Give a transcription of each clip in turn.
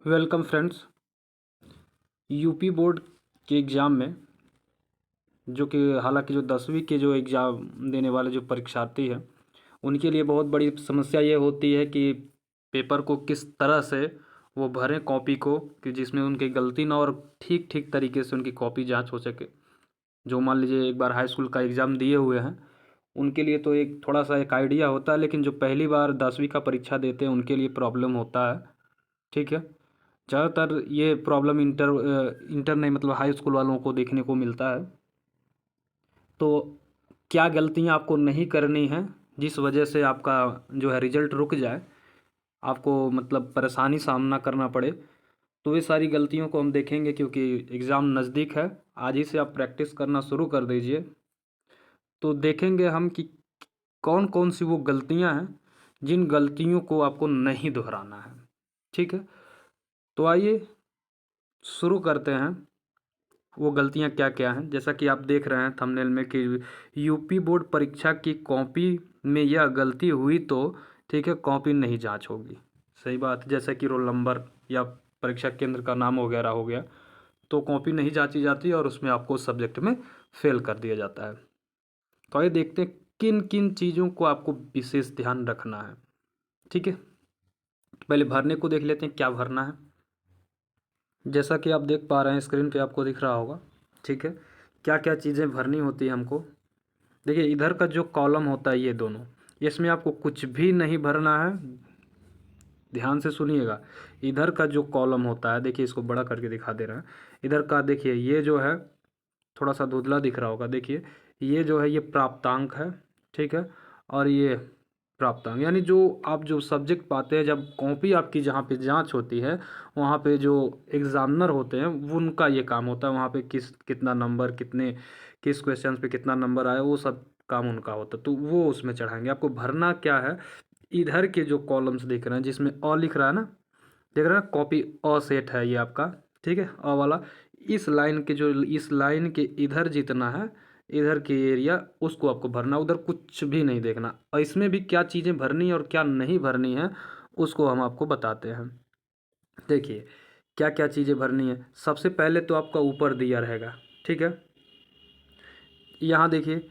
Welcome friends. UP board के exam में जो कि हालांकि जो 10वीं के जो एग्ज़ाम देने वाले जो परीक्षार्थी हैं उनके लिए बहुत बड़ी समस्या ये होती है कि पेपर को किस तरह से वो भरें कॉपी को कि जिसमें उनकी गलती ना और ठीक ठीक तरीके से उनकी कॉपी जांच हो सके। जो मान लीजिए एक बार हाई स्कूल का एग्ज़ाम दिए हुए हैं उनके लिए तो एक थोड़ा सा एक आइडिया होता है, लेकिन जो पहली बार 10वीं का परीक्षा देते हैं उनके लिए प्रॉब्लम होता है। ठीक है। ज़्यादातर ये प्रॉब्लम इंटर नहीं मतलब हाई स्कूल वालों को देखने को मिलता है। तो क्या गलतियां आपको नहीं करनी है जिस वजह से आपका जो है रिजल्ट रुक जाए, आपको मतलब परेशानी सामना करना पड़े, तो ये सारी गलतियों को हम देखेंगे क्योंकि एग्ज़ाम नज़दीक है। आज ही से आप प्रैक्टिस करना शुरू कर दीजिए। तो देखेंगे हम कि कौन कौन सी वो गलतियां हैं जिन गलतियों को आपको नहीं दोहराना है। ठीक है। तो आइए शुरू करते हैं। वो गलतियां क्या क्या हैं, जैसा कि आप देख रहे हैं थंबनेल में कि यूपी बोर्ड परीक्षा की कॉपी में यह गलती हुई तो ठीक है कॉपी नहीं जांच होगी। सही बात। जैसे कि रोल नंबर या परीक्षा केंद्र का नाम वगैरह हो गया तो कॉपी नहीं जांची जाती और उसमें आपको सब्जेक्ट में फेल कर दिया जाता है। तो आइए देखते हैं किन किन चीज़ों को आपको विशेष ध्यान रखना है। ठीक है। पहले भरने को देख लेते हैं क्या भरना है। जैसा कि आप देख पा रहे हैं स्क्रीन पे आपको दिख रहा होगा। ठीक है। क्या क्या चीज़ें भरनी होती है हमको। देखिए इधर का जो कॉलम होता है ये दोनों, इसमें आपको कुछ भी नहीं भरना है। ध्यान से सुनिएगा। इधर का जो कॉलम होता है, देखिए इसको बड़ा करके दिखा दे रहा है। इधर का देखिए ये जो है थोड़ा सा धुंधला दिख रहा होगा। देखिए ये जो है ये प्राप्तांक है। ठीक है। और ये प्राप्तांक यानी जो आप जो सब्जेक्ट पाते हैं जब कॉपी आपकी जहाँ पे जांच होती है वहाँ पे जो एग्जामिनर होते हैं वो उनका ये काम होता है। वहाँ पे कितना नंबर किस क्वेश्चन पे कितना नंबर आया वो सब काम उनका होता है, तो वो उसमें चढ़ाएंगे। आपको भरना क्या है, इधर के जो कॉलम्स दिख रहे हैं जिसमें अ लिख रहा है ना, देख रहे हैं कॉपी अ सेट है ये आपका। ठीक है। अ वाला इस लाइन के इधर जितना है इधर की एरिया उसको आपको भरना, उधर कुछ भी नहीं देखना। और इसमें भी क्या चीज़ें भरनी है और क्या नहीं भरनी है उसको हम आपको बताते हैं। देखिए क्या क्या चीज़ें भरनी है। सबसे पहले तो आपका ऊपर दिया रहेगा। ठीक है। यहाँ देखिए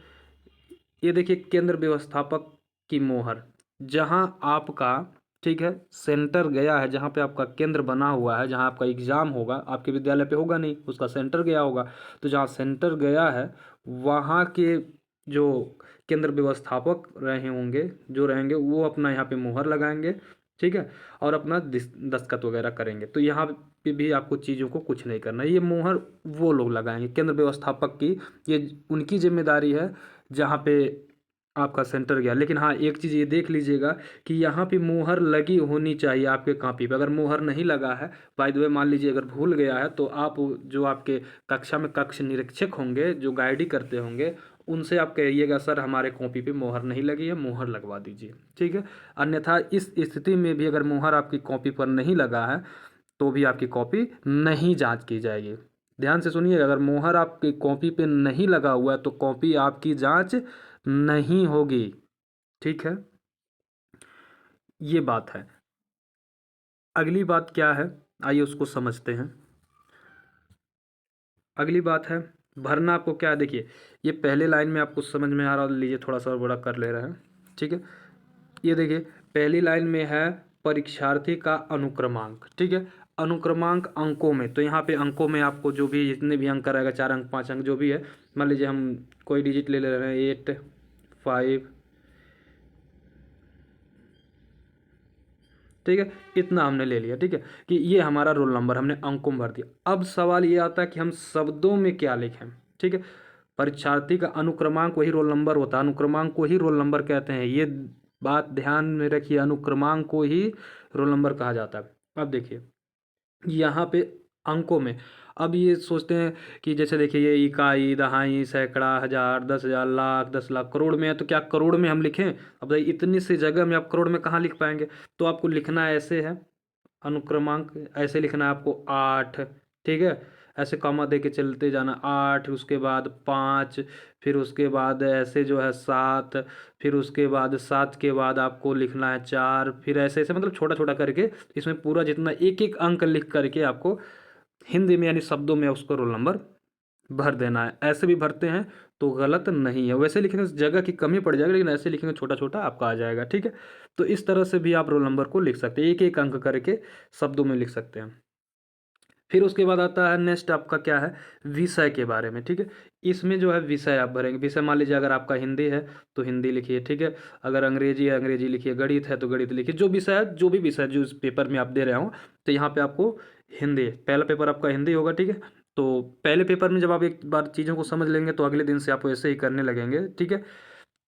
ये देखिए केंद्र व्यवस्थापक की मोहर, जहाँ आपका ठीक है सेंटर गया है, जहाँ पे आपका केंद्र बना हुआ है, जहाँ आपका एग्ज़ाम होगा, आपके विद्यालय पे होगा नहीं, उसका सेंटर गया होगा। तो जहाँ सेंटर गया है वहाँ के जो केंद्र व्यवस्थापक रहे होंगे जो रहेंगे वो अपना यहाँ पे मोहर लगाएंगे। ठीक है। और अपना दस्तखत वगैरह करेंगे। तो यहाँ पे भी आपको चीज़ों को कुछ नहीं करना है। ये मोहर वो लोग लगाएंगे केंद्र व्यवस्थापक की, ये उनकी जिम्मेदारी है जहाँ पे आपका सेंटर गया। लेकिन हाँ एक चीज़ ये देख लीजिएगा कि यहाँ पे मोहर लगी होनी चाहिए आपके कॉपी पे। अगर मोहर नहीं लगा है, बाय द वे मान लीजिए अगर भूल गया है, तो आप जो आपके कक्षा में कक्ष निरीक्षक होंगे जो गाइड करते होंगे उनसे आप कहिएगा सर हमारे कॉपी पे मोहर नहीं लगी है, मोहर लगवा दीजिए। ठीक है। अन्यथा इस स्थिति में भी अगर मोहर आपकी कॉपी पर नहीं लगा है तो भी आपकी कॉपी नहीं जांच की जाएगी। ध्यान से सुनिए, अगर मोहर आपकी कॉपी पे नहीं लगा हुआ है तो कॉपी आपकी जांच नहीं होगी। ठीक है। ये बात है। अगली बात क्या है, आइए उसको समझते हैं। अगली बात है भरना आपको क्या है। देखिए ये पहले लाइन में आपको समझ में आ रहा, लीजिए थोड़ा सा और बड़ा कर ले रहे हैं। ठीक है। ये देखिए पहली लाइन में है परीक्षार्थी का अनुक्रमांक। ठीक है। अनुक्रमांक अंकों में, तो यहाँ पे अंकों में आपको जो भी जितने भी अंक रहेगा 4 अंक 5 अंक जो भी है, मान लीजिए हम कोई डिजिट ले ले रहे हैं 8 5। ठीक है। इतना हमने ले लिया। ठीक है कि ये हमारा रोल नंबर हमने अंकों में भर दिया। अब सवाल ये आता है कि हम शब्दों में क्या लिखें। ठीक है। परीक्षार्थी का अनुक्रमांक वही रोल नंबर होता है, अनुक्रमांक को ही रोल नंबर कहते हैं। ये बात ध्यान में रखिए, अनुक्रमांक को ही रोल नंबर कहा जाता है। अब देखिए यहाँ पे अंकों में, अब ये सोचते हैं कि जैसे देखिए ये इकाई दहाई सैकड़ा हज़ार 10,000 लाख 10 लाख करोड़ में है, तो क्या करोड़ में हम लिखें। अब भाई इतनी सी जगह में आप करोड़ में कहाँ लिख पाएंगे। तो आपको लिखना ऐसे है, अनुक्रमांक ऐसे लिखना है आपको 8। ठीक है। ऐसे कॉमा दे के चलते जाना, 8, उसके बाद 5, फिर उसके बाद ऐसे जो है 7, फिर उसके बाद 7 के बाद आपको लिखना है 4, फिर ऐसे ऐसे मतलब छोटा छोटा करके इसमें पूरा जितना एक एक अंक लिख करके आपको हिंदी में यानी शब्दों में उसको रोल नंबर भर देना है। ऐसे भी भरते हैं तो गलत नहीं है, वैसे लिखेंगे तो जगह की कमी पड़ जाएगी, लेकिन ऐसे लिखेंगे छोटा छोटा आपका आ जाएगा। ठीक है, तो इस तरह से भी आप रोल नंबर को लिख सकते हैं, एक एक अंक करके शब्दों में लिख सकते हैं। फिर उसके बाद आता है नेक्स्ट आपका क्या है, विषय के बारे में। ठीक है, इसमें जो है विषय आप भरेंगे। विषय मान लीजिए अगर आपका हिंदी है तो हिंदी लिखिए। ठीक है, अगर अंग्रेजी है अंग्रेजी लिखिए, गणित है तो गणित लिखिए, जो विषय है, जो भी विषय जो इस पेपर में आप दे रहे हो, तो यहाँ पे आपको हिंदी, पहला पेपर आपका हिंदी होगा। ठीक है, तो पहले पेपर में जब आप एक बार चीज़ों को समझ लेंगे तो अगले दिन से आप वैसे ही करने लगेंगे। ठीक है,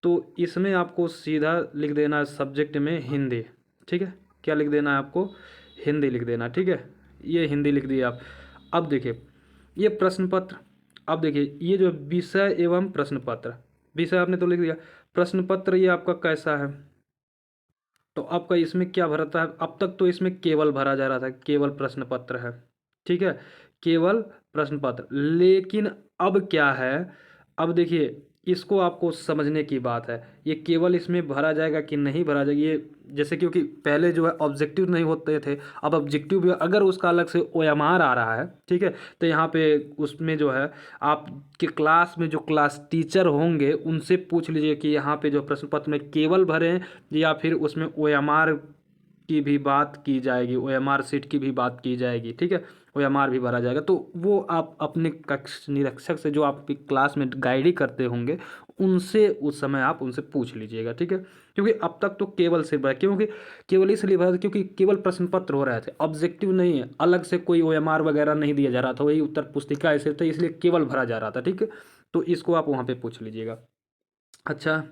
तो इसमें आपको सीधा लिख देना है सब्जेक्ट में हिंदी। ठीक है, क्या लिख देना है आपको, हिंदी लिख देना। ठीक है, ये हिंदी लिख दिए आप। अब देखिए ये प्रश्न पत्र, अब देखिए ये जो विषय एवं प्रश्न पत्र, विषय आपने तो लिख दिया, प्रश्न पत्र ये आपका कैसा है, तो आपका इसमें क्या भरता है, अब तक तो इसमें केवल भरा जा रहा था, केवल प्रश्न पत्र है। ठीक है, केवल प्रश्न पत्र, लेकिन अब क्या है, अब देखिए इसको आपको समझने की बात है, ये केवल इसमें भरा जाएगा कि नहीं भरा जाएगा, ये जैसे क्योंकि पहले जो है ऑब्जेक्टिव नहीं होते थे, अब ऑब्जेक्टिव भी अगर उसका अलग से ओएमआर आ रहा है। ठीक है, तो यहाँ पे उसमें जो है आपके क्लास में जो क्लास टीचर होंगे उनसे पूछ लीजिए कि यहाँ पे जो प्रश्न पत्र में केवल भरें या फिर उसमें ओएमआर की भी बात की जाएगी, ओएमआर सीट की भी बात की जाएगी। ठीक है, ओएमआर भी भरा जाएगा, तो वो आप अपने कक्ष निरीक्षक से जो आपकी क्लास में गाइड करते होंगे उनसे उस समय आप उनसे पूछ लीजिएगा। ठीक है, क्योंकि अब तक तो केवल सिर्फ है, क्योंकि केवल इसलिए भरा था क्योंकि केवल प्रश्न पत्र हो रहे थे, ऑब्जेक्टिव नहीं है, अलग से कोई ओएमआर वगैरह नहीं दिया जा रहा था, वही उत्तर पुस्तिका ऐसे थे, इसलिए केवल भरा जा रहा था। ठीक है, तो इसको आप वहाँ पे पूछ लीजिएगा। अच्छा,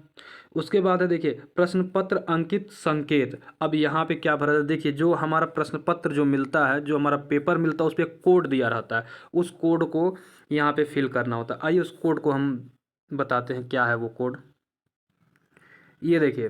उसके बाद है देखिए प्रश्न पत्र अंकित संकेत। अब यहाँ पे क्या भरा है, देखिए जो हमारा प्रश्न पत्र जो मिलता है, जो हमारा पेपर मिलता है, उस पर कोड दिया रहता है, उस कोड को यहाँ पे फिल करना होता है। आइए उस कोड को हम बताते हैं क्या है वो कोड। ये देखिए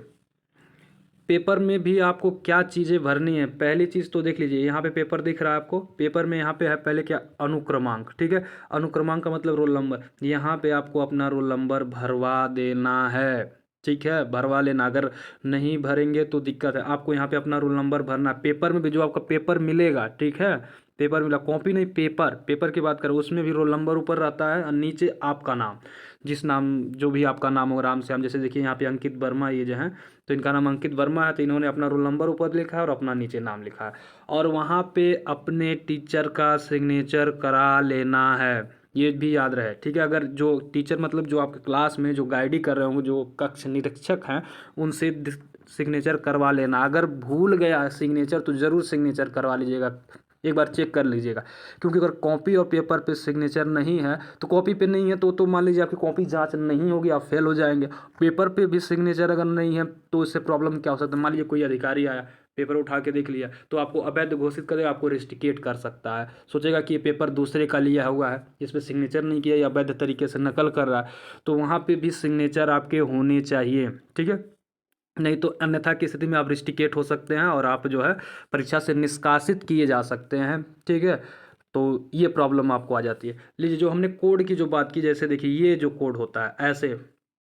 पेपर में भी आपको क्या चीज़ें भरनी है, पहली चीज़ तो देख लीजिए, यहाँ पे पेपर दिख रहा है आपको, पेपर में यहाँ पे है पहले क्या, अनुक्रमांक। ठीक है, अनुक्रमांक का मतलब रोल नंबर, यहाँ पे आपको अपना रोल नंबर भरवा देना है। ठीक है, भरवा लेना, अगर नहीं भरेंगे तो दिक्कत है, आपको यहाँ पे अपना रोल नंबर भरना। पेपर में भी जो आपका पेपर मिलेगा, ठीक है, पेपर मिला, कॉपी नहीं, पेपर, पेपर की बात करें, उसमें भी रोल नंबर ऊपर रहता है और नीचे आपका नाम, जिस नाम जो भी आपका नाम हो, राम श्याम, जैसे देखिए यहाँ पे अंकित वर्मा ये जो हैं, तो इनका नाम अंकित वर्मा है, तो इन्होंने अपना रोल नंबर ऊपर लिखा है और अपना नीचे नाम लिखा है, और वहाँ पे अपने टीचर का सिग्नेचर करा लेना है, ये भी याद रहे। ठीक है, अगर जो टीचर मतलब जो आपके क्लास में जो गाइड कर रहे होंगे, जो कक्ष निरीक्षक हैं, उनसे सिग्नेचर करवा लेना। अगर भूल गया सिग्नेचर तो ज़रूर सिग्नेचर करवा लीजिएगा, एक बार चेक कर लीजिएगा, क्योंकि अगर कॉपी और पेपर पे सिग्नेचर नहीं है, तो कॉपी पे नहीं है तो मान लीजिए आपकी कॉपी जांच नहीं होगी, आप फेल हो जाएंगे। पेपर पे भी सिग्नेचर अगर नहीं है तो इससे प्रॉब्लम क्या हो सकता है, मान लीजिए कोई अधिकारी आया, पेपर उठा के देख लिया, तो आपको अवैध घोषित कर देगा, आपको रेस्टिकेट कर सकता है, सोचेगा कि ये पेपर दूसरे का लिया हुआ है, इस पर सिग्नेचर नहीं किया या अवैध तरीके से नकल कर रहा है, तो वहाँ पे भी सिग्नेचर आपके होने चाहिए। ठीक है, नहीं तो अन्यथा की स्थिति में आप रिस्टिकेट हो सकते हैं और आप जो है परीक्षा से निष्कासित किए जा सकते हैं। ठीक है, तो ये प्रॉब्लम आपको आ जाती है। लीजिए जो हमने कोड की जो बात की, जैसे देखिए ये जो कोड होता है ऐसे,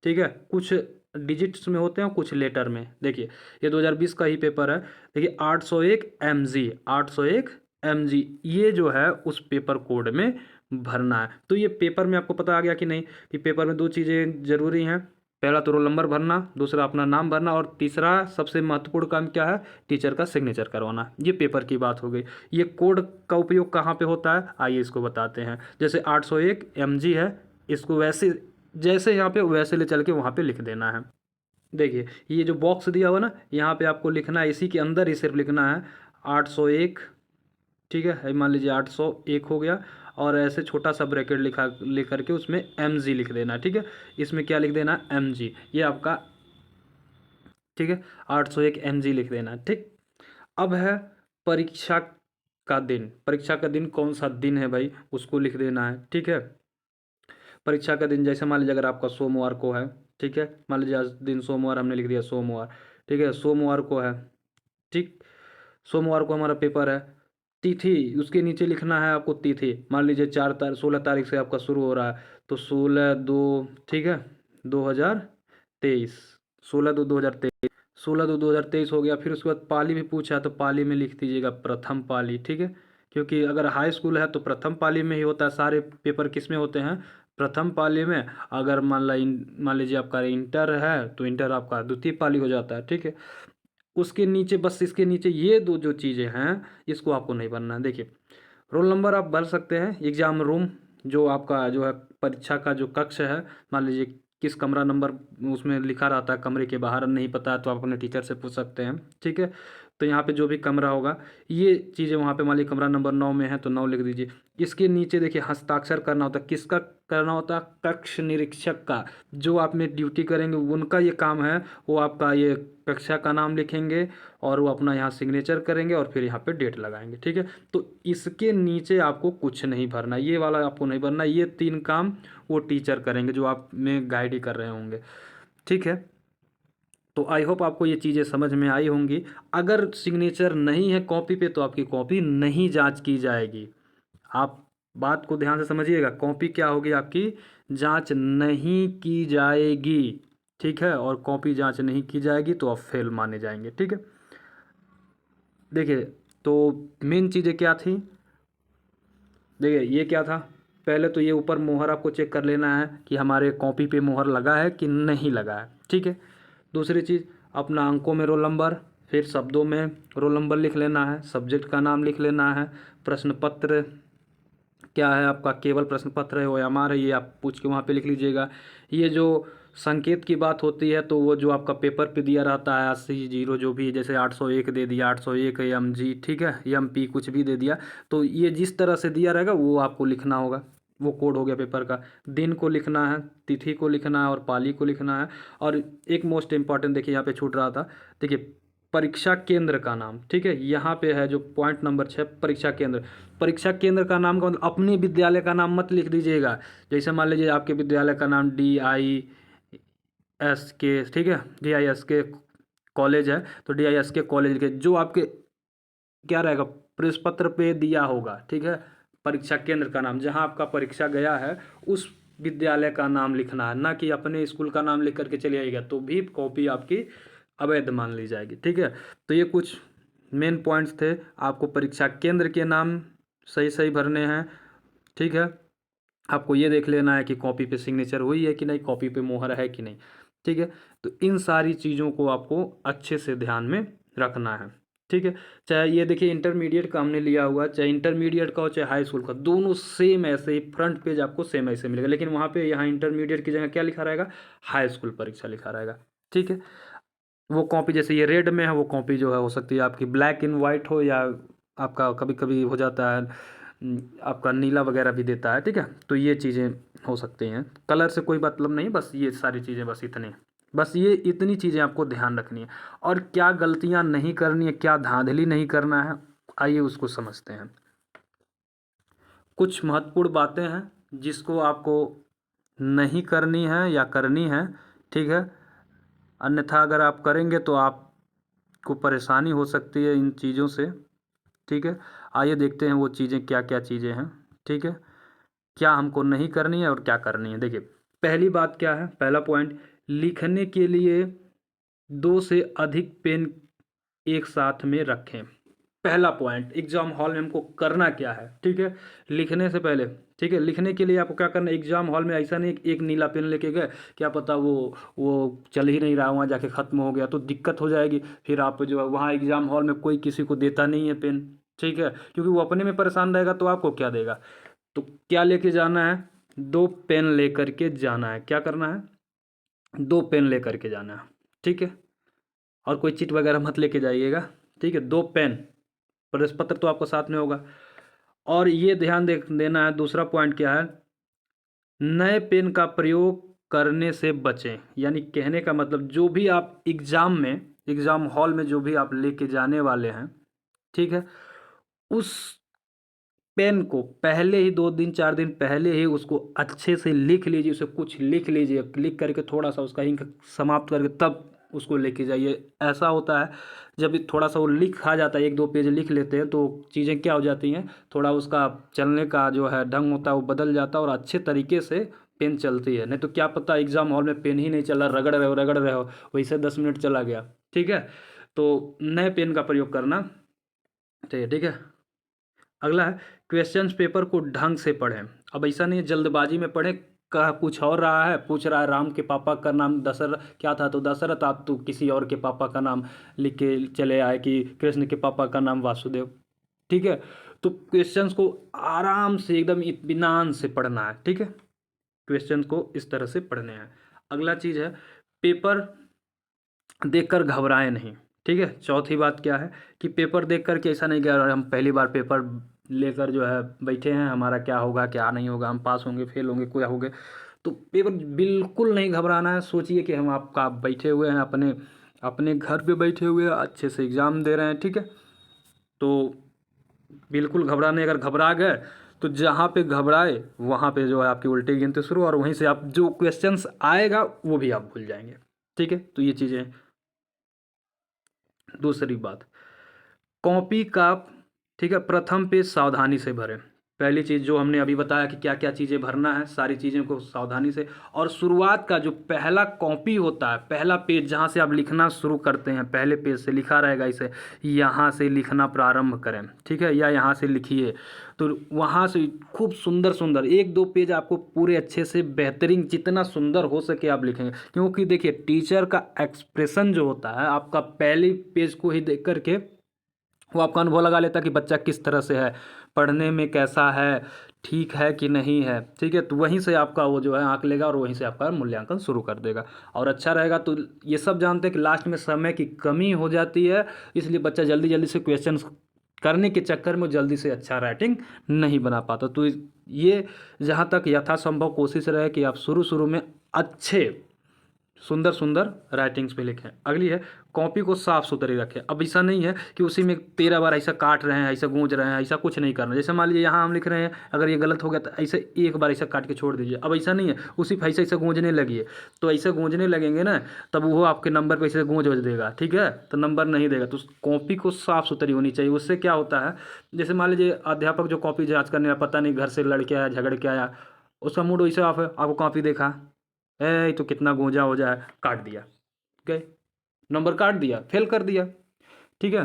ठीक है, कुछ डिजिट्स में होते हैं कुछ लेटर में। देखिए ये 2020 का ही पेपर है, देखिए 801 MG, 801 MG, ये जो है उस पेपर कोड में भरना है। तो ये पेपर में आपको पता आ गया कि नहीं, कि पेपर में दो चीज़ें ज़रूरी हैं, पहला तो रोल नंबर भरना, दूसरा अपना नाम भरना, और तीसरा सबसे महत्वपूर्ण काम क्या है, टीचर का सिग्नेचर करवाना। ये पेपर की बात हो गई। ये कोड का उपयोग कहाँ पे होता है, आइए इसको बताते हैं। जैसे 801 MG है, इसको वैसे जैसे यहाँ पे वैसे ले चल के वहाँ पे लिख देना है। देखिए ये जो बॉक्स दिया हुआ ना, यहाँ पे आपको लिखना है, इसी के अंदर ही सिर्फ लिखना है 801। ठीक है, मान लीजिए 801 हो गया, और ऐसे छोटा सा ब्रैकेट लिखा लेकर के उसमें MG लिख देना। ठीक है, इसमें क्या लिख देना, MG, ये आपका, ठीक है, 801 MG लिख देना। ठीक, अब है परीक्षा का दिन, परीक्षा का दिन कौन सा दिन है भाई, उसको लिख देना है। ठीक है, परीक्षा का दिन जैसे मान लीजिए अगर आपका सोमवार को है, ठीक है, मान लीजिए आज दिन सोमवार, हमने लिख दिया सोमवार। ठीक है, सोमवार को है, ठीक, सोमवार को हमारा पेपर है। तिथि उसके नीचे लिखना है आपको तिथि। मान लीजिए 16 तारीख से आपका शुरू हो रहा है तो 16/2, ठीक है, 2023, 16/2/2023, 16/2/2023 हो गया। फिर उसके बाद पाली भी पूछा तो पाली में लिख दीजिएगा प्रथम पाली, ठीक है, क्योंकि अगर हाई स्कूल है तो प्रथम पाली में ही होता है। सारे पेपर किस में होते हैं? प्रथम पाली में। अगर मान लीजिए आपका इंटर है तो इंटर आपका द्वितीय पाली हो जाता है, ठीक है। उसके नीचे बस इसके नीचे ये दो जो चीज़ें हैं इसको आपको नहीं भरना है। देखिए रोल नंबर आप भर सकते हैं, एग्जाम रूम जो आपका जो है परीक्षा का जो कक्ष है, मान लीजिए किस कमरा नंबर उसमें लिखा रहता है, कमरे के बाहर नहीं पता है तो आप अपने टीचर से पूछ सकते हैं, ठीक है। तो यहाँ पे जो भी कमरा होगा ये चीज़ें वहाँ पे मान लीजिए कमरा नंबर 9 में है तो 9 लिख दीजिए। इसके नीचे देखिए हस्ताक्षर करना होता है, किसका करना होता है? कक्ष निरीक्षक का। जो आप में ड्यूटी करेंगे उनका ये काम है, वो आपका ये कक्षा का नाम लिखेंगे और वो अपना यहाँ सिग्नेचर करेंगे और फिर यहाँ पे डेट लगाएंगे, ठीक है। तो इसके नीचे आपको कुछ नहीं भरना, ये वाला आपको नहीं भरना। ये 3 काम वो टीचर करेंगे जो आप में गाइड ही कर रहे होंगे, ठीक है। तो आई होप आपको ये चीज़ें समझ में आई होंगी। अगर सिग्नेचर नहीं है कॉपी पे तो आपकी कॉपी नहीं जांच की जाएगी। आप बात को ध्यान से समझिएगा, कॉपी क्या होगी आपकी? जांच नहीं की जाएगी, ठीक है। और कॉपी जांच नहीं की जाएगी तो आप फेल माने जाएंगे, ठीक है। देखिए तो मेन चीज़ें क्या थी? देखिए ये क्या था? पहले तो ये ऊपर मोहर आपको चेक कर लेना है कि हमारे कॉपी पे मोहर लगा है कि नहीं लगा है, ठीक है। दूसरी चीज़ अपना अंकों में रोल नंबर, फिर शब्दों में रोल नंबर लिख लेना है, सब्जेक्ट का नाम लिख लेना है, प्रश्न पत्र क्या है आपका, केवल प्रश्न पत्र है OMR है, ये आप पूछ के वहाँ पे लिख लीजिएगा। ये जो संकेत की बात होती है तो वो जो आपका पेपर पे दिया रहता है 80 जो भी, जैसे 801 दे दिया, 801 MG, ठीक है, MP कुछ भी दे दिया, तो ये जिस तरह से दिया रहेगा वो आपको लिखना होगा। वो कोड हो गया पेपर का। दिन को लिखना है, तिथि को लिखना है और पाली को लिखना है। और एक मोस्ट इंपॉर्टेंट देखिए यहाँ पे छूट रहा था, देखिए परीक्षा केंद्र का नाम, ठीक है। यहाँ पे है जो पॉइंट नंबर 6, परीक्षा केंद्र। परीक्षा केंद्र का नाम का मतलब अपने विद्यालय का नाम मत लिख दीजिएगा। जैसे मान लीजिए आपके विद्यालय का नाम DISK, ठीक है, DISK कॉलेज है तो DISK कॉलेज के जो आपके क्या रहेगा प्रवेश पत्र पे दिया होगा, ठीक है। परीक्षा केंद्र का नाम जहाँ आपका परीक्षा गया है उस विद्यालय का नाम लिखना है, ना कि अपने स्कूल का नाम लिख करके चले आइएगा तो भी कॉपी आपकी अवैध मान ली जाएगी, ठीक है। तो ये कुछ मेन पॉइंट्स थे। आपको परीक्षा केंद्र के नाम सही सही भरने हैं, ठीक है। आपको ये देख लेना है कि कॉपी पे सिग्नेचर हुई है कि नहीं, कॉपी पे मोहर है कि नहीं, ठीक है। तो इन सारी चीज़ों को आपको अच्छे से ध्यान में रखना है, ठीक है। चाहे ये देखिए इंटरमीडिएट का हमने लिया हुआ, चाहे इंटरमीडिएट का हो चाहे हाई स्कूल का, दोनों सेम ऐसे ही फ्रंट पेज आपको सेम ऐसे मिलेगा, लेकिन वहाँ पे यहाँ इंटरमीडिएट की जगह क्या लिखा रहेगा? हाई स्कूल परीक्षा लिखा रहेगा, ठीक है। वो कॉपी जैसे ये रेड में है, वो कॉपी जो है हो सकती है आपकी ब्लैक एंड वाइट हो, या आपका कभी कभी हो जाता है आपका नीला वगैरह भी देता है, ठीक है। तो ये चीज़ें हो सकती हैं, कलर से कोई मतलब नहीं, बस ये सारी चीज़ें, बस ये इतनी चीज़ें आपको ध्यान रखनी है। और क्या गलतियां नहीं करनी है, क्या धांधली नहीं करना है, आइए उसको समझते हैं। कुछ महत्वपूर्ण बातें हैं जिसको आपको नहीं करनी है या करनी है, ठीक है। अन्यथा अगर आप करेंगे तो आपको परेशानी हो सकती है इन चीज़ों से, ठीक है। आइए देखते हैं वो चीज़ें क्या क्या चीज़ें हैं, ठीक है, क्या हमको नहीं करनी है और क्या करनी है। देखिए पहली बात क्या है, पहला पॉइंट, लिखने के लिए 2 से अधिक पेन एक साथ में रखें। पहला पॉइंट एग्जाम हॉल में हमको करना क्या है, ठीक है, लिखने से पहले, ठीक है। लिखने के लिए आपको क्या करना है, एग्जाम हॉल में ऐसा नहीं एक नीला पेन लेके गए, क्या पता वो चल ही नहीं रहा, वहाँ जाके ख़त्म हो गया तो दिक्कत हो जाएगी। फिर आप जो है वहाँ एग्जाम हॉल में कोई किसी को देता नहीं है पेन, ठीक है, क्योंकि वो अपने में परेशान रहेगा तो आपको क्या देगा। तो क्या लेके जाना है? 2 पेन लेकर के जाना है। क्या करना है? 2 पेन लेकर के जाना है, ठीक है। और कोई चिट वगैरह मत लेके जाइएगा, ठीक है। 2 पेन, प्रवेश पत्र तो आपको साथ में होगा। और ये ध्यान देना है, दूसरा पॉइंट क्या है, नए पेन का प्रयोग करने से बचें। यानी कहने का मतलब जो भी आप एग्ज़ाम में, एग्ज़ाम हॉल में जो भी आप लेके जाने वाले हैं, ठीक है, उस पेन को पहले ही 2 दिन 4 दिन पहले ही उसको अच्छे से लिख लीजिए, उसे कुछ लिख लीजिए, लिख करके थोड़ा सा उसका इंक समाप्त करके तब उसको लेके जाइए। ऐसा होता है जब थोड़ा सा वो लिख आ जाता है, 1-2 पेज लिख लेते हैं तो चीज़ें क्या हो जाती हैं, थोड़ा उसका चलने का जो है ढंग होता है वो बदल जाता है और अच्छे तरीके से पेन चलती है। नहीं तो क्या पता एग्ज़ाम हॉल में पेन ही नहीं चल रहा, रगड़ रहे हो, वैसे 10 मिनट चला गया। ठीक है, तो नए पेन का प्रयोग करना चाहिए। ठीक है, अगला है क्वेश्चंस पेपर को ढंग से पढ़ें। अब ऐसा नहीं है जल्दबाजी में पढ़ें, कह कुछ और रहा है, पूछ रहा है राम के पापा का नाम दशरथ क्या था तो दशरथ, आप तो किसी और के पापा का नाम लिख के चले आए कि कृष्ण के पापा का नाम वासुदेव। ठीक है, तो क्वेश्चंस को आराम से एकदम इत्मीनान से पढ़ना है। ठीक है, क्वेश्चंस को इस तरह से पढ़ने हैं। अगला चीज़ है पेपर देखकर घबराएं नहीं। ठीक है, चौथी बात क्या है कि पेपर देख कर के ऐसा नहीं कि यार हम पहली बार पेपर लेकर जो है बैठे हैं, हमारा क्या होगा क्या नहीं होगा, हम पास होंगे फेल होंगे क्या होंगे, तो पेपर बिल्कुल नहीं घबराना है। सोचिए कि हम आपका बैठे हुए हैं, अपने अपने घर पे बैठे हुए हैं, अच्छे से एग्ज़ाम दे रहे हैं। ठीक है, तो बिल्कुल घबराने, अगर घबरा गए तो जहाँ पे घबराए वहाँ पे जो है आपकी उल्टी गिनती शुरू, और वहीं से आप जो क्वेश्चंस आएगा वो भी आप भूल जाएंगे। ठीक है, तो ये चीज़ें। दूसरी बात, कॉपी का ठीक है प्रथम पेज सावधानी से भरें। पहली चीज़ जो हमने अभी बताया कि क्या क्या चीज़ें भरना है, सारी चीज़ों को सावधानी से, और शुरुआत का जो पहला कॉपी होता है, पहला पेज जहाँ से आप लिखना शुरू करते हैं, पहले पेज से लिखा रहेगा इसे, यहाँ से लिखना प्रारंभ करें। ठीक है, या यहाँ से लिखिए, तो वहाँ से खूब सुंदर सुंदर 1-2 पेज आपको पूरे अच्छे से बेहतरीन जितना सुंदर हो सके आप लिखेंगे। क्योंकि देखिए टीचर का एक्सप्रेशन जो होता है आपका पहले पेज को ही देख करके वो आपका अनुभव लगा लेता है कि बच्चा किस तरह से है, पढ़ने में कैसा है, ठीक है कि नहीं है। ठीक है, तो वहीं से आपका वो जो है आंक लेगा और वहीं से आपका मूल्यांकन शुरू कर देगा और अच्छा रहेगा। तो ये सब जानते हैं कि लास्ट में समय की कमी हो जाती है, इसलिए बच्चा जल्दी जल्दी से क्वेश्चन करने के चक्कर में जल्दी से अच्छा राइटिंग नहीं बना पाता। तो ये जहाँ तक यथासंभव कोशिश रहे कि आप शुरू शुरू में अच्छे सुंदर सुंदर राइटिंग्स पे लिखें। अगली है कॉपी को साफ सुथरी रखें। अब ऐसा नहीं है कि उसी में 13 बार ऐसा काट रहे हैं, ऐसा गूंज रहे हैं, ऐसा कुछ नहीं करना। जैसे मान लीजिए यहाँ हम लिख रहे हैं, अगर ये गलत हो गया तो ऐसे एक बार ऐसा काट के छोड़ दीजिए। अब ऐसा नहीं है उसी ऐसे ऐसे गूंजने लगिए, तो ऐसे गूंजने लगेंगे ना तब वो आपके नंबर पे ऐसे गूंज देगा। ठीक है, तो नंबर नहीं देगा। तो कॉपी को साफ सुथरी होनी चाहिए। उससे क्या होता है, जैसे मान लीजिए अध्यापक जो कॉपी जाँच करने आया, पता नहीं घर से लड़के आया झगड़ के आया, उसका मूड वैसे ऑफ है, आपको कॉपी देखा तो कितना गूंजा हो जाए, काट दिया, गए नंबर काट दिया, फेल कर दिया। ठीक है,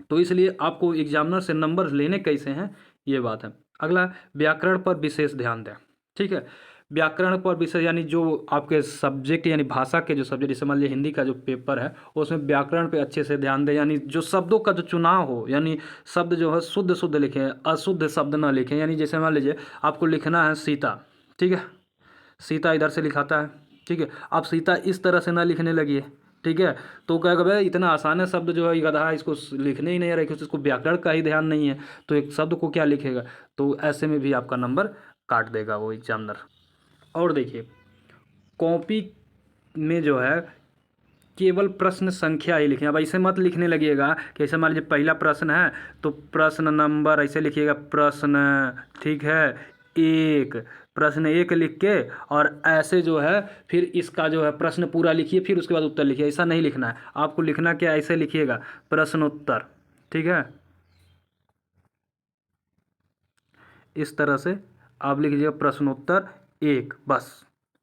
तो इसलिए आपको एग्जामिनर से नंबर लेने कैसे हैं ये बात है। अगला व्याकरण पर विशेष ध्यान दें। ठीक है, व्याकरण पर विशेष यानी जो आपके सब्जेक्ट यानी भाषा के जो सब्जेक्ट, जैसे मान लीजिए हिंदी का जो पेपर है उसमें व्याकरण पे अच्छे से ध्यान दें। यानी जो शब्दों का जो चुनाव हो, यानी शब्द जो है शुद्ध शुद्ध लिखें, अशुद्ध शब्द ना लिखें। यानी जैसे मान लीजिए आपको लिखना है सीता, ठीक है, सीता इधर से लिखाता है। ठीक है, आप सीता इस तरह से ना लिखने लगिए। ठीक है, तो कहेगा भाई इतना आसान है शब्द जो है ये गधा है, इसको लिखने ही नहीं रहे, इसको व्याकरण का ही ध्यान नहीं है, तो एक शब्द को क्या लिखेगा। तो ऐसे में भी आपका नंबर काट देगा वो एग्जामिनर। और देखिए कॉपी में जो है केवल प्रश्न संख्या ही लिखें। अब ऐसे मत लिखने लगिएगा कि ऐसे मान लीजिए पहला प्रश्न है तो प्रश्न नंबर ऐसे लिखिएगा, प्रश्न, ठीक है, एक, प्रश्न एक लिख के और ऐसे जो है फिर इसका जो है प्रश्न पूरा लिखिए, फिर उसके बाद उत्तर लिखिए। ऐसा नहीं लिखना है आपको, लिखना क्या ऐसे लिखिएगा, प्रश्नोत्तर। ठीक है, इस तरह से आप लिख लीजिए प्रश्नोत्तर एक, बस।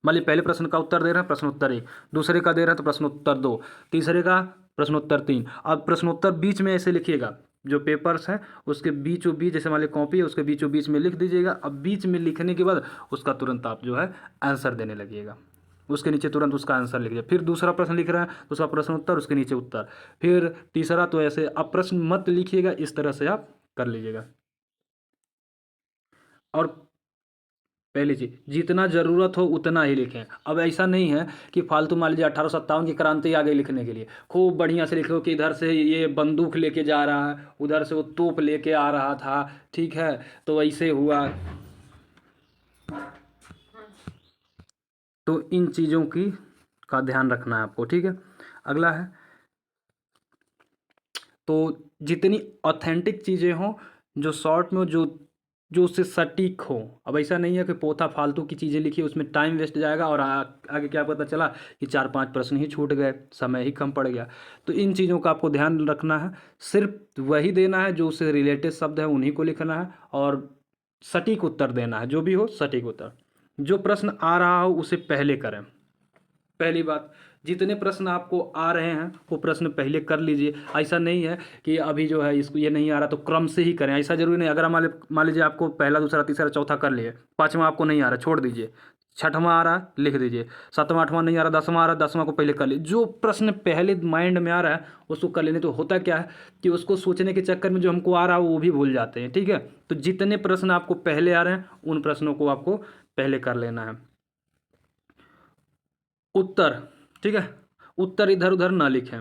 मान लीजिए पहले प्रश्न का उत्तर दे रहे हैं प्रश्नोत्तर एक, दूसरे का दे रहे हैं तो प्रश्नोत्तर दो, तीसरे का प्रश्नोत्तर तीन। अब प्रश्नोत्तर बीच में ऐसे लिखिएगा, जो पेपर्स हैं उसके बीचों बीच, जैसे मान लीजिए कॉपी है उसके बीचों बीच में लिख दीजिएगा। अब बीच में लिखने के बाद उसका तुरंत आप जो है आंसर देने लगिएगा, उसके नीचे तुरंत उसका आंसर लिख दीजिए। फिर दूसरा प्रश्न लिख रहे हैं तो उसका प्रश्नोत्तर, उसके नीचे उत्तर, फिर तीसरा, तो ऐसे अब प्रश्न मत लिखिएगा, इस तरह से आप कर लीजिएगा। और पहली चीज जितना ज़रूरत हो उतना ही लिखें। अब ऐसा नहीं है कि फालतू मान लीजिए 1857 की क्रांति आ गई लिखने के लिए, खूब बढ़िया से लिखो कि इधर से ये बंदूक लेके जा रहा है, उधर से वो तोप लेके आ रहा था, ठीक है, तो ऐसे हुआ। तो इन चीज़ों की का ध्यान रखना है आपको। ठीक है, अगला है तो जितनी ऑथेंटिक चीज़ें हों, जो शॉर्ट में जो जो उससे सटीक हो। अब ऐसा नहीं है कि पोथा फालतू की चीज़ें लिखी, उसमें टाइम वेस्ट जाएगा और आगे क्या पता चला कि 4-5 प्रश्न ही छूट गए, समय ही कम पड़ गया। तो इन चीज़ों का आपको ध्यान रखना है, सिर्फ वही देना है जो उससे रिलेटेड शब्द है, उन्हीं को लिखना है और सटीक उत्तर देना है, जो भी हो सटीक उत्तर। जो प्रश्न आ रहा हो उसे पहले करें। पहली बात, जितने प्रश्न आपको आ रहे हैं वो प्रश्न पहले कर लीजिए। ऐसा नहीं है कि अभी जो है इसको ये नहीं आ रहा तो क्रम से ही करें, ऐसा जरूरी नहीं। अगर हम मान लीजिए आपको पहला दूसरा तीसरा चौथा कर लिए, पाँचवा आपको नहीं आ रहा छोड़ दीजिए, छठवां आ रहा लिख दीजिए, सातवां आठवां नहीं आ रहा, दसवां आ रहा, दसवां को पहले कर लीजिए। जो प्रश्न पहले माइंड में आ रहा है उसको कर लेने। तो होता क्या है कि उसको सोचने के चक्कर में जो हमको आ रहा है वो भी भूल जाते हैं, ठीक है। तो जितने प्रश्न आपको पहले आ रहे हैं उन प्रश्नों को आपको पहले कर लेना है। उत्तर, ठीक है, उत्तर इधर उधर ना लिखें।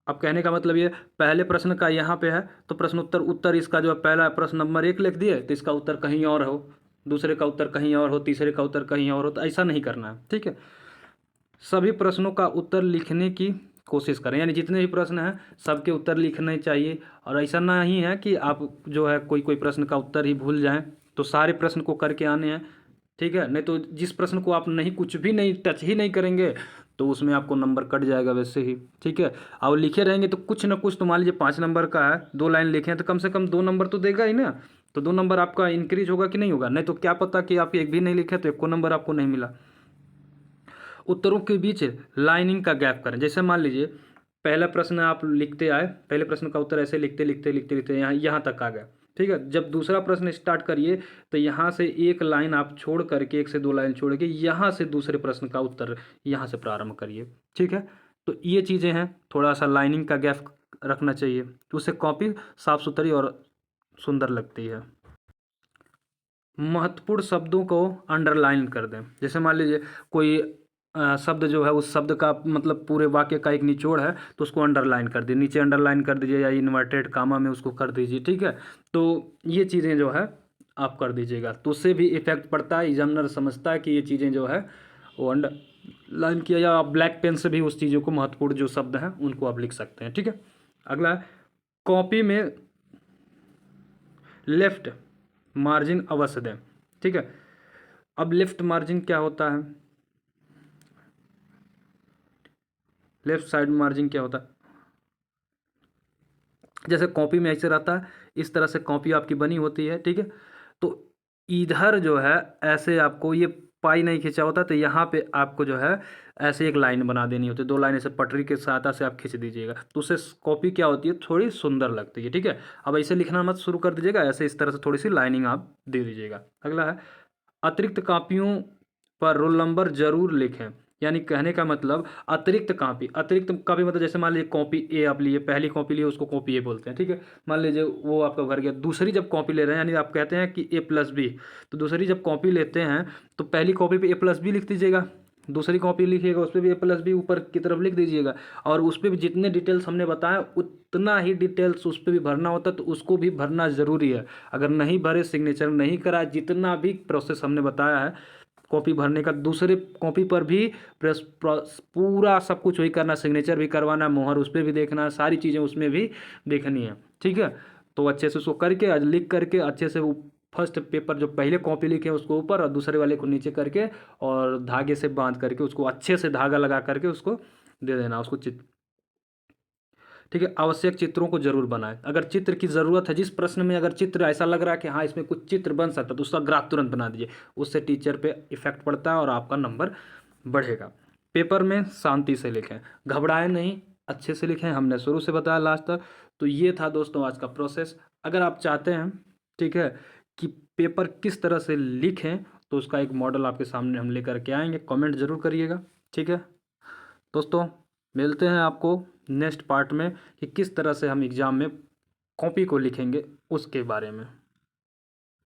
अब कहने का मतलब ये, पहले प्रश्न का यहाँ पे है तो प्रश्न उत्तर इसका जो है पहला प्रश्न नंबर 1 लिख दिए तो इसका उत्तर कहीं और हो, दूसरे का उत्तर कहीं और हो, तीसरे का उत्तर कहीं और हो, तो ऐसा नहीं करना है, ठीक है। सभी प्रश्नों का उत्तर लिखने की कोशिश करें, यानी जितने भी प्रश्न हैं सबके उत्तर लिखने चाहिए। और ऐसा नहीं है कि आप जो है कोई कोई प्रश्न का उत्तर ही भूल जाएं, तो सारे प्रश्न को करके आने हैं, ठीक है। नहीं तो जिस प्रश्न को आप नहीं कुछ भी नहीं टच ही नहीं करेंगे तो उसमें आपको नंबर कट जाएगा वैसे ही, ठीक है। और लिखे रहेंगे तो कुछ ना कुछ, तो मान लीजिए 5 नंबर का है, 2 लाइन लिखे हैं तो कम से कम 2 नंबर तो देगा ही ना। तो 2 नंबर आपका इंक्रीज होगा कि नहीं होगा, नहीं तो क्या पता कि आप एक भी नहीं लिखे तो 1 को नंबर आपको नहीं मिला। उत्तरों के बीच लाइनिंग का गैप करें। जैसे मान लीजिए पहला प्रश्न आप लिखते आए, पहले प्रश्न का उत्तर ऐसे लिखते लिखते लिखते लिखते यहाँ तक आ गए, ठीक है। जब दूसरा प्रश्न स्टार्ट करिए तो यहाँ से 1 लाइन आप छोड़ करके, 1 से 2 लाइन छोड़ के यहाँ से दूसरे प्रश्न का उत्तर यहाँ से प्रारंभ करिए, ठीक है। तो ये चीज़ें हैं, थोड़ा सा लाइनिंग का गैप रखना चाहिए, तो उससे कॉपी साफ सुथरी और सुंदर लगती है। महत्वपूर्ण शब्दों को अंडरलाइन कर दें। जैसे मान लीजिए कोई शब्द जो है उस शब्द का मतलब पूरे वाक्य का एक निचोड़ है तो उसको अंडरलाइन कर दीजिए, नीचे अंडरलाइन कर दीजिए या इन्वर्टेड कामा में उसको कर दीजिए, ठीक है। तो ये चीज़ें जो है आप कर दीजिएगा तो उससे भी इफेक्ट पड़ता है, एग्जामिनर समझता है कि ये चीज़ें जो है वो अंडरलाइन किया, या आप ब्लैक पेन से भी उस चीज़ों को, महत्वपूर्ण जो शब्द हैं उनको आप लिख सकते हैं, ठीक है। अगला, कॉपी में लेफ्ट मार्जिन अवश्य दें, ठीक है। अब लेफ्ट मार्जिन क्या होता है, लेफ्ट साइड मार्जिन क्या होता है, जैसे कॉपी में ऐसे रहता है, इस तरह से कॉपी आपकी बनी होती है, ठीक है। तो इधर जो है ऐसे आपको ये पाई नहीं खींचा होता तो यहाँ पे आपको जो है ऐसे एक लाइन बना देनी होती है, 2 लाइन ऐसे पटरी के सहायता से आप खींच दीजिएगा तो उससे कॉपी क्या होती है, थोड़ी सुंदर लगती है, ठीक है। अब ऐसे लिखना मत शुरू कर दीजिएगा, ऐसे इस तरह से थोड़ी सी लाइनिंग आप दे दीजिएगा। अगला है, अतिरिक्त कापियों पर रोल नंबर जरूर लिखें। यानी कहने का मतलब अतिरिक्त कापी मतलब जैसे मान लीजिए कॉपी ए आप लिए, पहली कॉपी लिए उसको कॉपी ए बोलते हैं, ठीक है। मान लीजिए वो आपका भर गया, दूसरी जब कॉपी ले रहे हैं, यानी आप कहते हैं कि A+B, तो दूसरी जब कॉपी लेते हैं तो पहली कॉपी पे A+B लिख दीजिएगा, दूसरी कॉपी लिखिएगा उस पर भी A+B ऊपर की तरफ लिख दीजिएगा, और उस पर भी जितने डिटेल्स हमने बताया उतना ही डिटेल्स उस पर भी भरना होता है, तो उसको भी भरना ज़रूरी है। अगर नहीं भरे, सिग्नेचर नहीं करा, जितना भी प्रोसेस हमने बताया है कॉपी भरने का, दूसरे कॉपी पर भी पूरा सब कुछ वही करना, सिग्नेचर भी करवाना, मोहर उस पर भी देखना, सारी चीज़ें उसमें भी देखनी है, ठीक है। तो अच्छे से उसको करके आज लिख करके अच्छे से वो फर्स्ट पेपर जो पहले कॉपी लिखे उसको ऊपर और दूसरे वाले को नीचे करके और धागे से बांध करके उसको अच्छे से धागा लगा करके उसको दे देना उसको ठीक है। आवश्यक चित्रों को जरूर बनाएं। अगर चित्र की ज़रूरत है, जिस प्रश्न में अगर चित्र ऐसा लग रहा है कि हाँ इसमें कुछ चित्र बन सकता है तो उसका ग्राफ तुरंत बना दीजिए, उससे टीचर पे इफेक्ट पड़ता है और आपका नंबर बढ़ेगा। पेपर में शांति से लिखें, घबराएं नहीं, अच्छे से लिखें, हमने शुरू से बताया लास्ट तक। तो ये था दोस्तों आज का प्रोसेस। अगर आप चाहते हैं, ठीक है, कि पेपर किस तरह से लिखें तो उसका एक मॉडल आपके सामने हम लेकर के आएंगे, कमेंट ज़रूर करिएगा, ठीक है दोस्तों। मिलते हैं आपको नेक्स्ट पार्ट में कि किस तरह से हम एग्ज़ाम में कॉपी को लिखेंगे उसके बारे में।